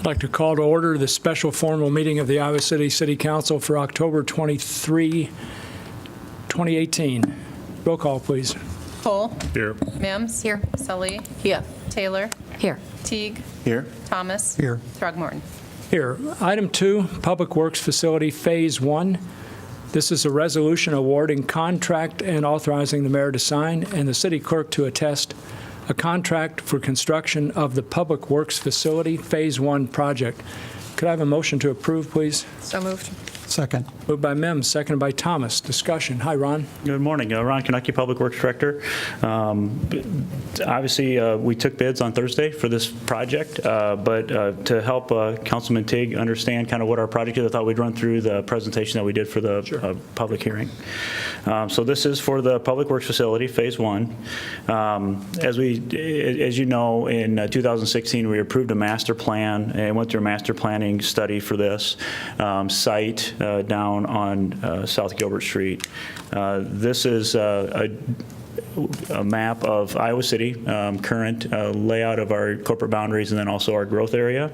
I'd like to call to order the special formal meeting of the Iowa City City Council for October 23, 2018. Roll call, please. Cole. Here. Mims. Here. Sully. Here. Taylor. Here. Teague. Here. Thomas. Here. Throgmorton. Here. Item 2, Public Works Facility Phase 1. This is a resolution awarding contract and authorizing the mayor to sign and the city clerk to attest a contract for construction of the Public Works Facility Phase 1 project. Could I have a motion to approve, please? So moved. Second. Moved by Mims, seconded by Thomas. Discussion. Hi, Ron. Good morning. Ron Konecki, Public Works Director. Obviously, we took bids on Thursday for this project, but to help Councilman Teague understand kind of what our project is, I thought we'd run through the presentation that we did for the public hearing. So this is for the Public Works Facility, Phase 1. As you know, in 2016, we approved a master plan and went through a master planning study for this site down on South Gilbert Street. This is a map of Iowa City, current layout of our corporate boundaries, and then also our growth area.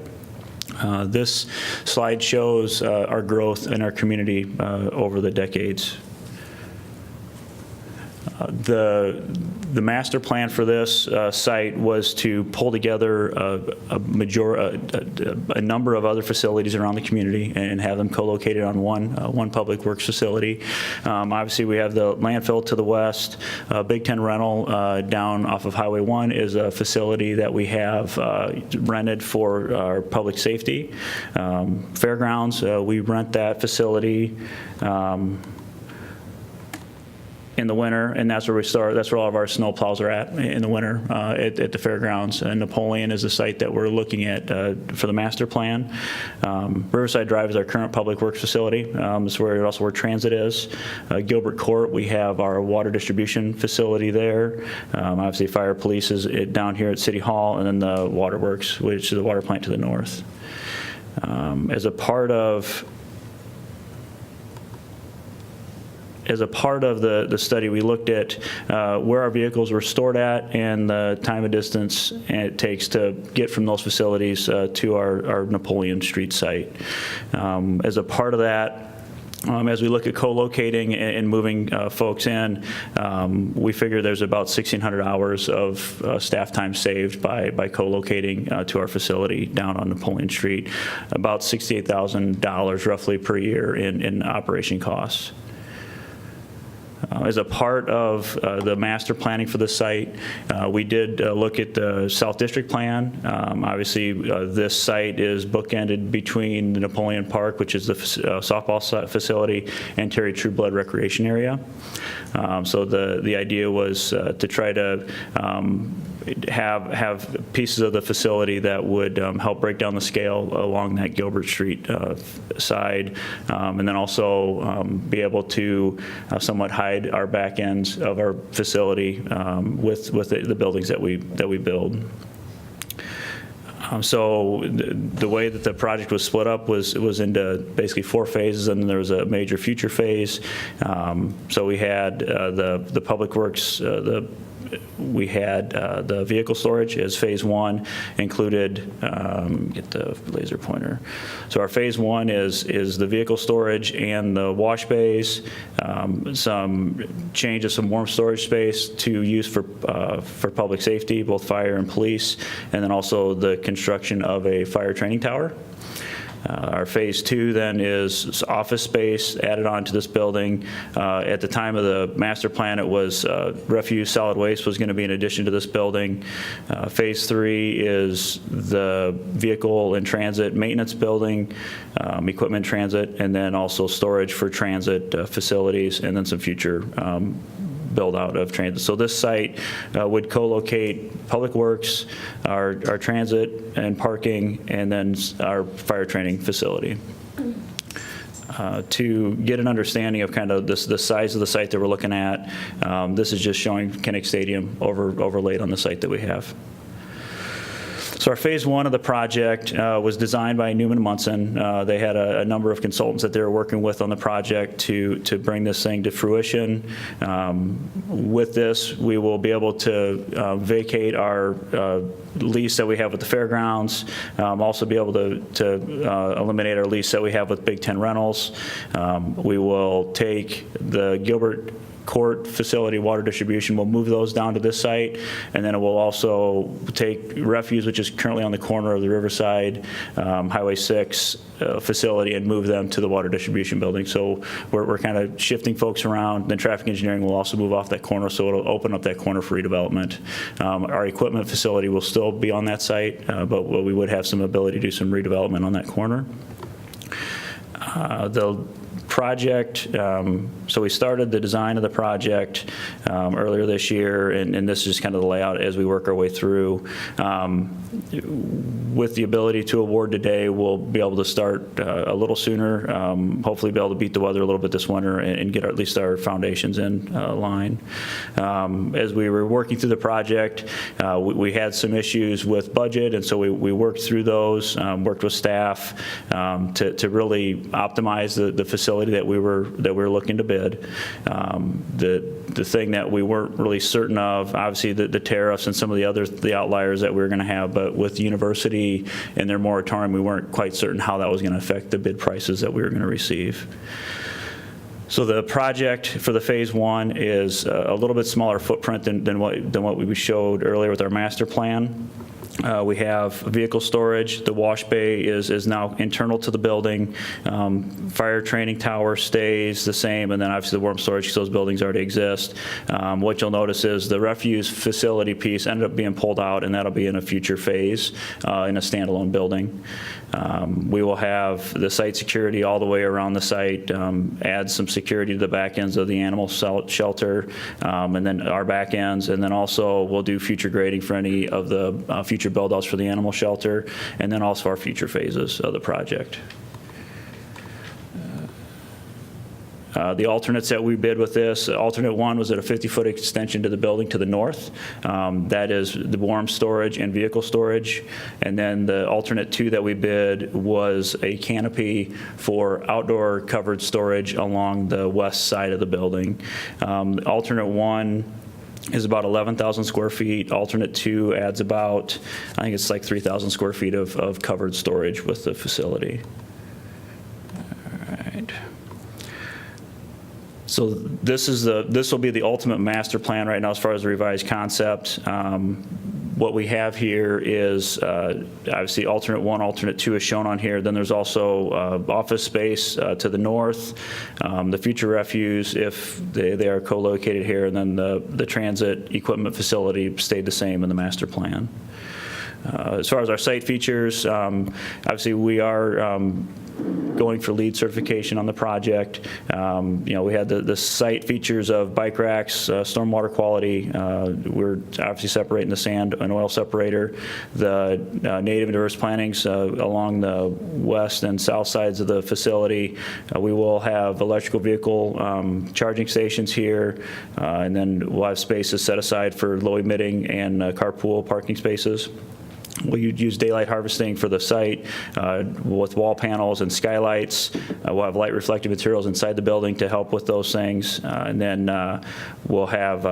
This slide shows our growth in our community over the decades. The master plan for this site was to pull together a number of other facilities around the community and have them co-located on one public works facility. Obviously, we have the landfill to the west. Big Ten Rental down off of Highway 1 is a facility that we have rented for our public safety. Fairgrounds, we rent that facility in the winter, and that's where we start. That's where all of our snow plows are at in the winter at the fairgrounds. And Napoleon is the site that we're looking at for the master plan. Riverside Drive is our current public works facility. It's where also where transit is. Gilbert Court, we have our water distribution facility there. Obviously, fire police is down here at City Hall, and then the waterworks, which is the water plant to the north. As a part of the study, we looked at where our vehicles were stored at and the time and distance it takes to get from those facilities to our Napoleon Street site. As a part of that, as we look at co-locating and moving folks in, we figure there's about 1,600 hours of staff time saved by co-locating to our facility down on Napoleon Street, about $68,000 roughly per year in operation costs. As a part of the master planning for the site, we did look at the South District plan. Obviously, this site is bookended between the Napoleon Park, which is the softball facility, and Terry Trueblood Recreation Area. So the idea was to try to have pieces of the facility that would help break down the scale along that Gilbert Street side, and then also be able to somewhat hide our back ends of our facility with the buildings that we build. So the way that the project was split up was into basically 4 phases, and then there was a major future phase. So we had the public works, we had the vehicle storage as phase 1, included, get the laser pointer. So our phase 1 is the vehicle storage and the wash bays, some change of some warm storage space to use for public safety, both fire and police, and then also the construction of a fire training tower. Our phase 2 then is office space added on to this building. At the time of the master plan, it was refuse solid waste was going to be in addition to this building. Phase 3 is the vehicle and transit maintenance building, equipment transit, and then also storage for transit facilities, and then some future build out of transit. So this site would co-locate public works, our transit and parking, and then our fire training facility. To get an understanding of kind of the size of the site that we're looking at, this is just showing Kinnick Stadium overlaid on the site that we have. So our phase one of the project was designed by Newman Munson. They had a number of consultants that they were working with on the project to bring this thing to fruition. With this, we will be able to vacate our lease that we have with the fairgrounds, also be able to eliminate our lease that we have with Big Ten Rentals. We will take the Gilbert Court facility, water distribution, we'll move those down to this site, and then it will also take refuse, which is currently on the corner of the Riverside Highway 6 facility, and move them to the water distribution building. So we're kind of shifting folks around. Then traffic engineering will also move off that corner, so it'll open up that corner for redevelopment. Our equipment facility will still be on that site, but we would have some ability to do some redevelopment on that corner. The project, so we started the design of the project earlier this year, and this is kind of the layout as we work our way through. With the ability to award today, we'll be able to start a little sooner, hopefully be able to beat the weather a little bit this winter and get at least our foundations in line. As we were working through the project, we had some issues with budget, and so we worked through those, worked with staff to really optimize the facility that we were looking to bid. The thing that we weren't really certain of, obviously the tariffs and some of the outliers that we were going to have, but with the university and their moratorium, we weren't quite certain how that was going to affect the bid prices that we were going to receive. So the project for the phase one is a little bit smaller footprint than what we showed earlier with our master plan. We have vehicle storage. The wash bay is now internal to the building. Fire training tower stays the same, and then obviously the warm storage, because those buildings already exist. What you'll notice is the refuse facility piece ended up being pulled out, and that'll be in a future phase in a standalone building. We will have the site security all the way around the site, add some security to the back ends of the animal shelter, and then our back ends, and then also we'll do future grading for any of the future build-outs for the animal shelter, and then also our future phases of the project. The alternates that we bid with this, alternate one was at a 50-foot extension to the building to the north. That is the warm storage and vehicle storage. And then the alternate two that we bid was a canopy for outdoor covered storage along the west side of the building. Alternate one is about 11,000 square feet. Alternate two adds about, I think it's like 3,000 square feet of covered storage with the facility. All right. So this will be the ultimate master plan right now as far as the revised concept. What we have here is obviously alternate one, alternate two is shown on here. Then there's also office space to the north, the future refuse if they are co-located here, and then the transit equipment facility stayed the same in the master plan. As far as our site features, obviously we are going for LEED certification on the project. We had the site features of bike racks, stormwater quality. We're obviously separating the sand and oil separator. The native and diverse plantings along the west and south sides of the facility. We will have electrical vehicle charging stations here, and then we'll have spaces set aside for low emitting and carpool parking spaces. We'll use daylight harvesting for the site with wall panels and skylights. We'll have light reflective materials inside the building to help with those things. And then we'll have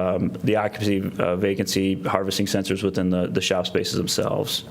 the occupancy vacancy harvesting sensors within the shop spaces themselves.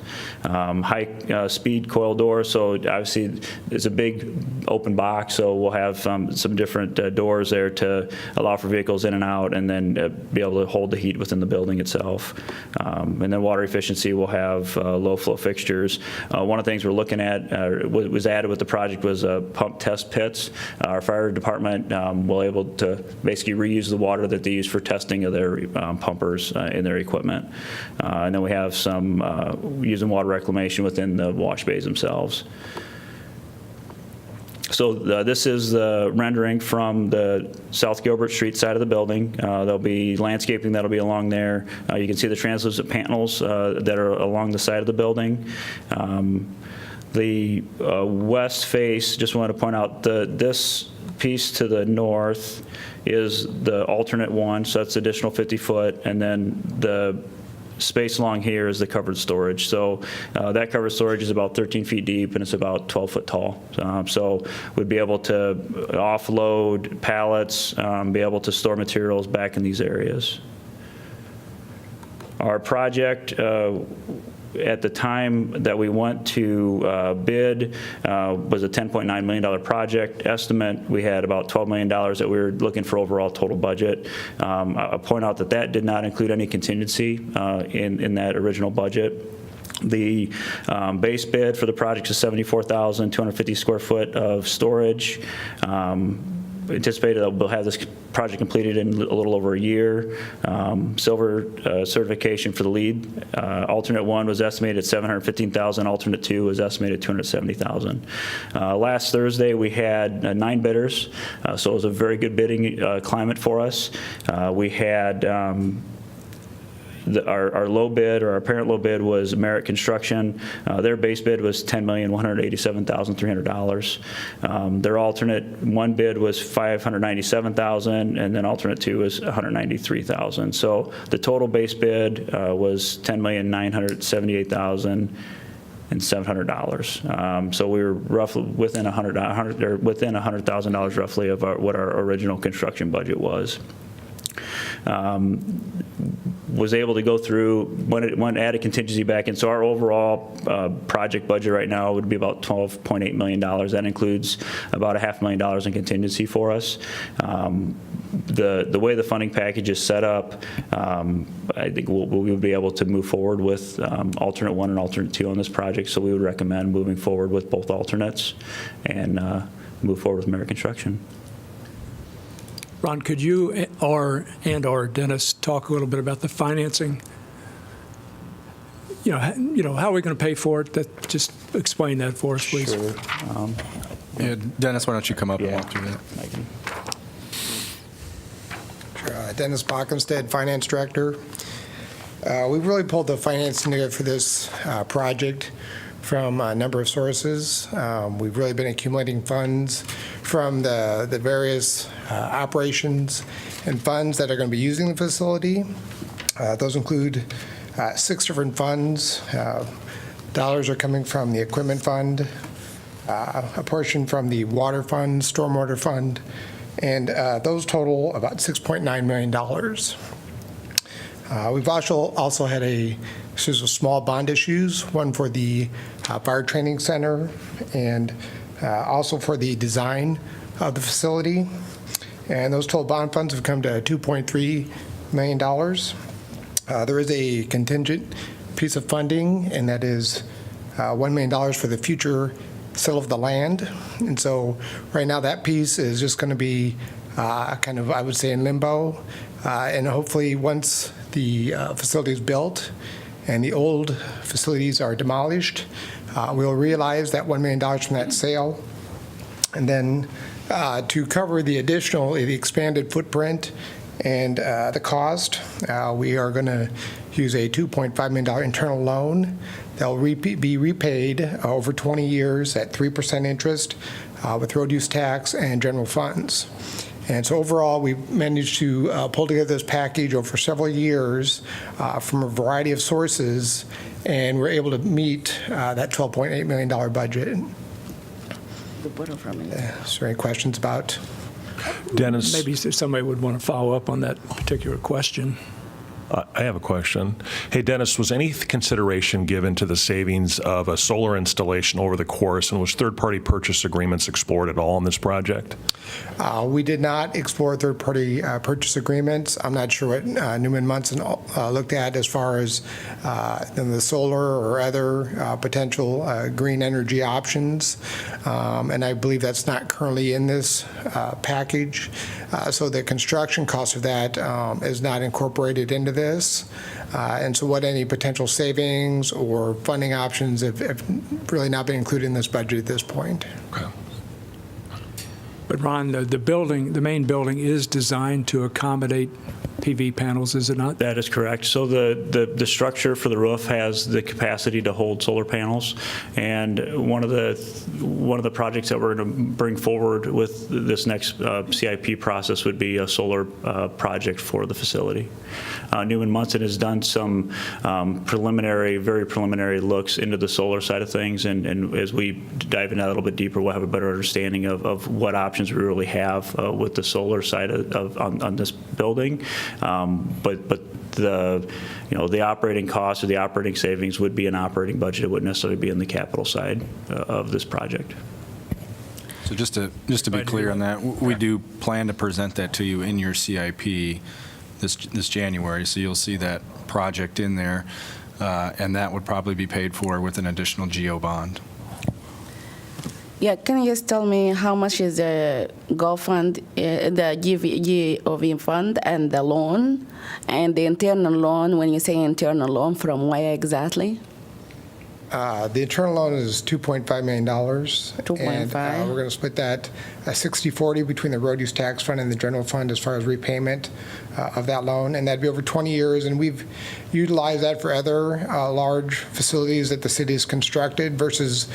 High speed coil doors, so obviously it's a big open box, so we'll have some different doors there to allow for vehicles in and out, and then be able to hold the heat within the building itself. And then water efficiency, we'll have low flow fixtures. One of the things we're looking at was added with the project was pump test pits. Our fire department will able to basically reuse the water that they use for testing of their pumpers in their equipment. And then we have some using water reclamation within the wash bays themselves. So this is the rendering from the South Gilbert Street side of the building. There'll be landscaping that'll be along there. You can see the translucent panels that are along the side of the building. The west face, just wanted to point out, this piece to the north is the alternate one, so that's additional 50 foot, and then the space along here is the covered storage. So that covered storage is about 13 feet deep and it's about 12 foot tall. So we'd be able to offload pallets, be able to store materials back in these areas. Our project, at the time that we went to bid, was a $10.9 million project estimate. We had about $12 million that we were looking for overall total budget. I'll point out that that did not include any contingency in that original budget. The base bid for the project is 74,250 square foot of storage. Anticipated that we'll have this project completed in a little over a year. Silver certification for the lead. Alternate 1 was estimated at $715,000. Alternate 2 was estimated at $270,000. Last Thursday, we had 9 bidders, so it was a very good bidding climate for us. We had our low bid, or our apparent low bid, was Merit Construction. Their base bid was $10,187,300. Their alternate 1 bid was $597,000, and then alternate 2 was $193,000. So the total base bid was $10,978,700. So we were roughly within $100,000 roughly of what our original construction budget was. Was able to go through when added contingency back in. So our overall project budget right now would be about $12.8 million. That includes about $500,000 in contingency for us. The way the funding package is set up, I think we will be able to move forward with alternate 1 and alternate 2 on this project. So we would recommend moving forward with both alternates and move forward with Merit Construction. Ron, could you or Dennis talk a little bit about the financing? How are we going to pay for it? Just explain that for us, please. Sure. Yeah, Dennis, why don't you come up and walk through that? Sure. Dennis Bockenstead, Finance Director. We've really pulled the financing together for this project from a number of sources. We've really been accumulating funds from the various operations and funds that are going to be using the facility. Those include 6 different funds. Dollars are coming from the equipment fund, a portion from the water fund, stormwater fund, and those total about $6.9 million. We've also had a series of small bond issues, one for the fire training center and also for the design of the facility. And those total bond funds have come to $2.3 million. There is a contingent piece of funding, and that is $1 million for the future sale of the land. And so right now that piece is just going to be kind of, I would say, in limbo. And hopefully once the facility is built and the old facilities are demolished, we'll realize that $1 million from that sale. And then to cover the expanded footprint and the cost, we are going to use a $2.5 million internal loan that will be repaid over 20 years at 3% interest with road use tax and general funds. And so overall, we've managed to pull together this package over several years from a variety of sources, and we're able to meet that $12.8 million budget. Is there any questions about? Dennis, Maybe somebody would want to follow up on that particular question. I have a question. Hey, Dennis, was any consideration given to the savings of a solar installation over the course, and was third-party purchase agreements explored at all in this project? We did not explore third-party purchase agreements. I'm not sure what Newman Munson looked at as far as the solar or other potential green energy options, and I believe that's not currently in this package. So the construction cost of that is not incorporated into this. And so what any potential savings or funding options have really not been included in this budget at this point. Okay. But Ron, the main building is designed to accommodate PV panels, is it not? That is correct. So the structure for the roof has the capacity to hold solar panels, and one of the projects that we're going to bring forward with this next CIP process would be a solar project for the facility. Newman Munson has done some very preliminary looks into the solar side of things, and as we dive into that a little bit deeper, we'll have a better understanding of what options we really have with the solar side on this building. But the operating costs or the operating savings would be an operating budget. It wouldn't necessarily be in the capital side of this project. So just to be clear on that, we do plan to present that to you in your CIP this January, so you'll see that project in there, and that would probably be paid for with an additional GO bond. Yeah, can you just tell me how much is the GO fund, the GOV fund, and the loan, and the internal loan? When you say internal loan, from where exactly? The internal loan is $2.5 million. 2.5. And we're going to split that 60-40 between the road use tax fund and the general fund as far as repayment of that loan. And that'd be over 20 years. And we've utilized that for other large facilities that the city has constructed versus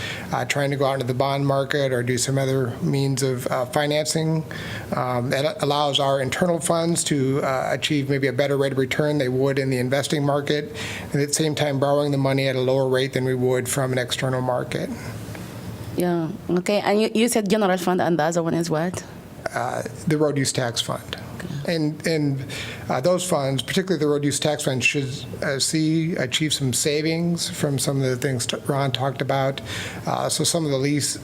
trying to go out into the bond market or do some other means of financing. That allows our internal funds to achieve maybe a better rate of return they would in the investing market, and at the same time borrowing the money at a lower rate than we would from an external market. Yeah, okay. And you said general fund, and the other one is what? The road use tax fund. And those funds, particularly the road use tax fund, should achieve some savings from some of the things Ron talked about. So some of the lease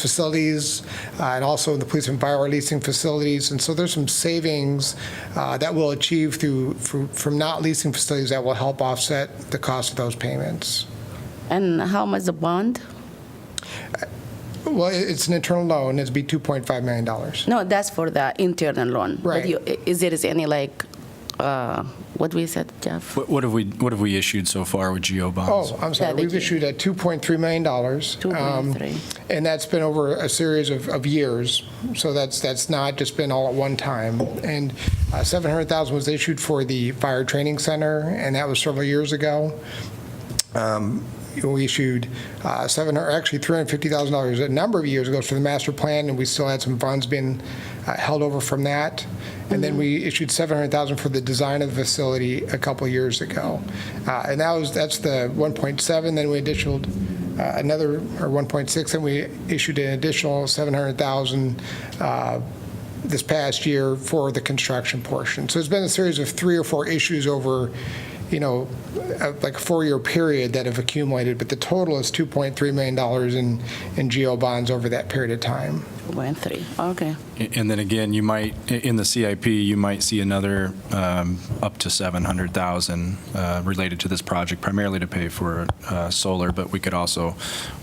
facilities and also the police and fire leasing facilities. And so there's some savings that we'll achieve from not leasing facilities that will help offset the cost of those payments. And how much the bond? Well, it's an internal loan. It'd be $2.5 million. No, that's for the internal loan. Right. But is there any what we said, Jeff? What have we issued so far with GO bonds? Oh, I'm sorry. Yeah, We've issued at $2.3 million. 2.3. And that's been over a series of years. So that's not just been all at one time. And $700,000 was issued for the fire training center, and that was several years ago. We issued $350,000 a number of years ago for the master plan, and we still had some funds being held over from that. And then we issued $700,000 for the design of the facility a couple of years ago, and that's the 1.7. Then we issued another 1.6, and we issued an additional $700,000 this past year for the construction portion. So it's been a series of 3 or 4 issues over, like a 4-year period that have accumulated, but the total is $2.3 million in GO bonds over that period of time. 2.3. Okay. And then again, you might, in the CIP, you might see another up to $700,000 related to this project, primarily to pay for solar, but we could also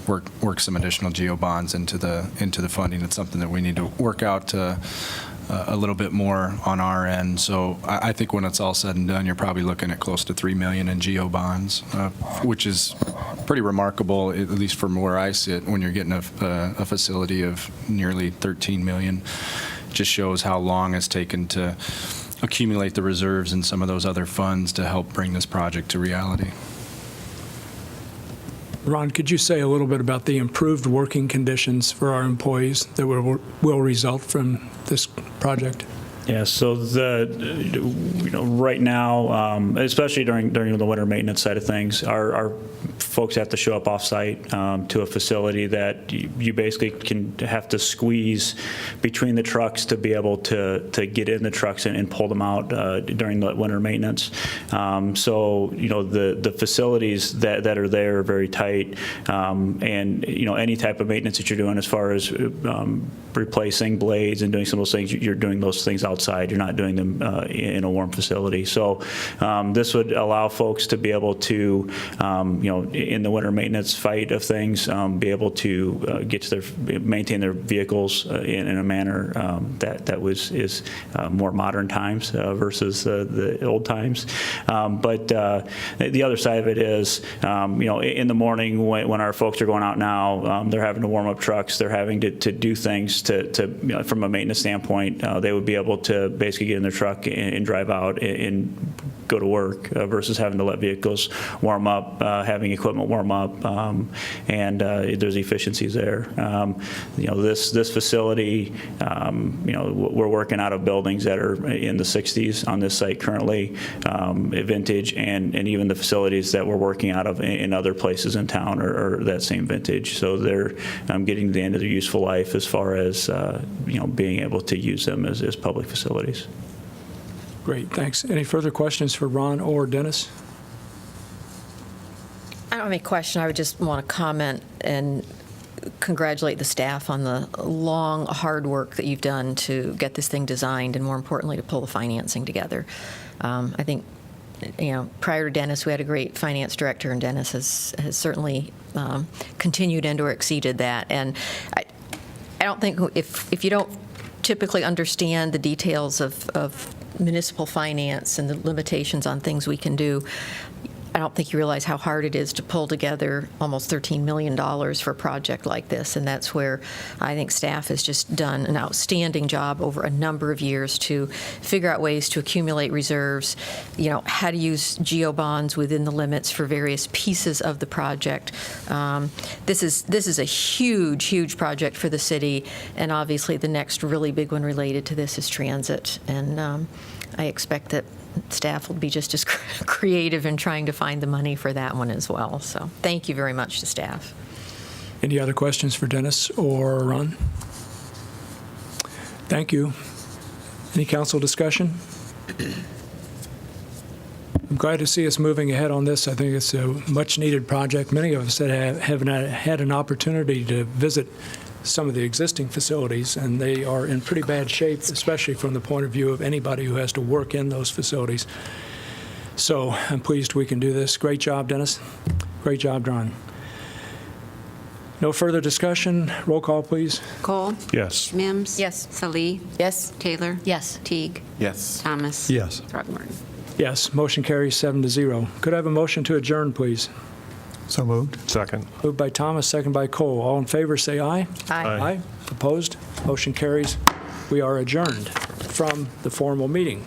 work some additional GO bonds into the funding. It's something that we need to work out a little bit more on our end. So I think when it's all said and done, you're probably looking at close to $3 million in GO bonds, which is pretty remarkable, at least from where I sit, when you're getting a facility of nearly $13 million. Just shows how long it's taken to accumulate the reserves and some of those other funds to help bring this project to reality. Ron, could you say a little bit about the improved working conditions for our employees that will result from this project? Yeah, so right now, especially during the winter maintenance side of things, our folks have to show up off-site to a facility that you basically have to squeeze between the trucks to be able to get in the trucks and pull them out during the winter maintenance. So the facilities that are there are very tight, and any type of maintenance that you're doing as far as replacing blades and doing some of those things, you're doing those things outside. You're not doing them in a warm facility. So this would allow folks to be able to, in the winter maintenance fight of things, be able to get to maintain their vehicles in a manner that is more modern times versus the old times. But the other side of it is, in the morning when our folks are going out now, they're having to warm up trucks, they're having to do things to from a maintenance standpoint, they would be able to basically get in their truck and drive out and go to work versus having to let vehicles warm up, having equipment warm up, and there's efficiencies there. This facility, we're working out of buildings that are in the 60s on this site currently, vintage, and even the facilities that we're working out of in other places in town are that same vintage. So they're getting to the end of their useful life as far as being able to use them as public facilities. Great, thanks. Any further questions for Ron or Dennis? I don't have any question. I would just want to comment and congratulate the staff on the long, hard work that you've done to get this thing designed and, more importantly, to pull the financing together. I think, prior to Dennis, we had a great finance director, and Dennis has certainly continued and or exceeded that. And I don't think if you don't typically understand the details of municipal finance and the limitations on things we can do, I don't think you realize how hard it is to pull together almost $13 million for a project like this. And that's where I think staff has just done an outstanding job over a number of years to figure out ways to accumulate reserves, how to use geo bonds within the limits for various pieces of the project. This is a huge, huge project for the city. And obviously the next really big one related to this is transit. And I expect that staff will be just as creative in trying to find the money for that one as well. So thank you very much to staff. Any other questions for Dennis or Ron? Thank you. Any council discussion? I'm glad to see us moving ahead on this. I think it's a much-needed project. Many of us that have had an opportunity to visit some of the existing facilities, and they are in pretty bad shape, especially from the point of view of anybody who has to work in those facilities. So I'm pleased we can do this. Great job, Dennis. Great job, Ron. No further discussion. Roll call, please. Cole? Yes. Mims? Yes. Salee? Yes. Taylor? Yes. Teague? Yes. Thomas? Yes. Throckmorton? Yes, motion carries 7-0. Could I have a motion to adjourn, please? So moved. Second. Moved by Thomas, second by Cole. All in favor, say aye. Aye. Aye. Opposed? Motion carries. We are adjourned from the formal meeting.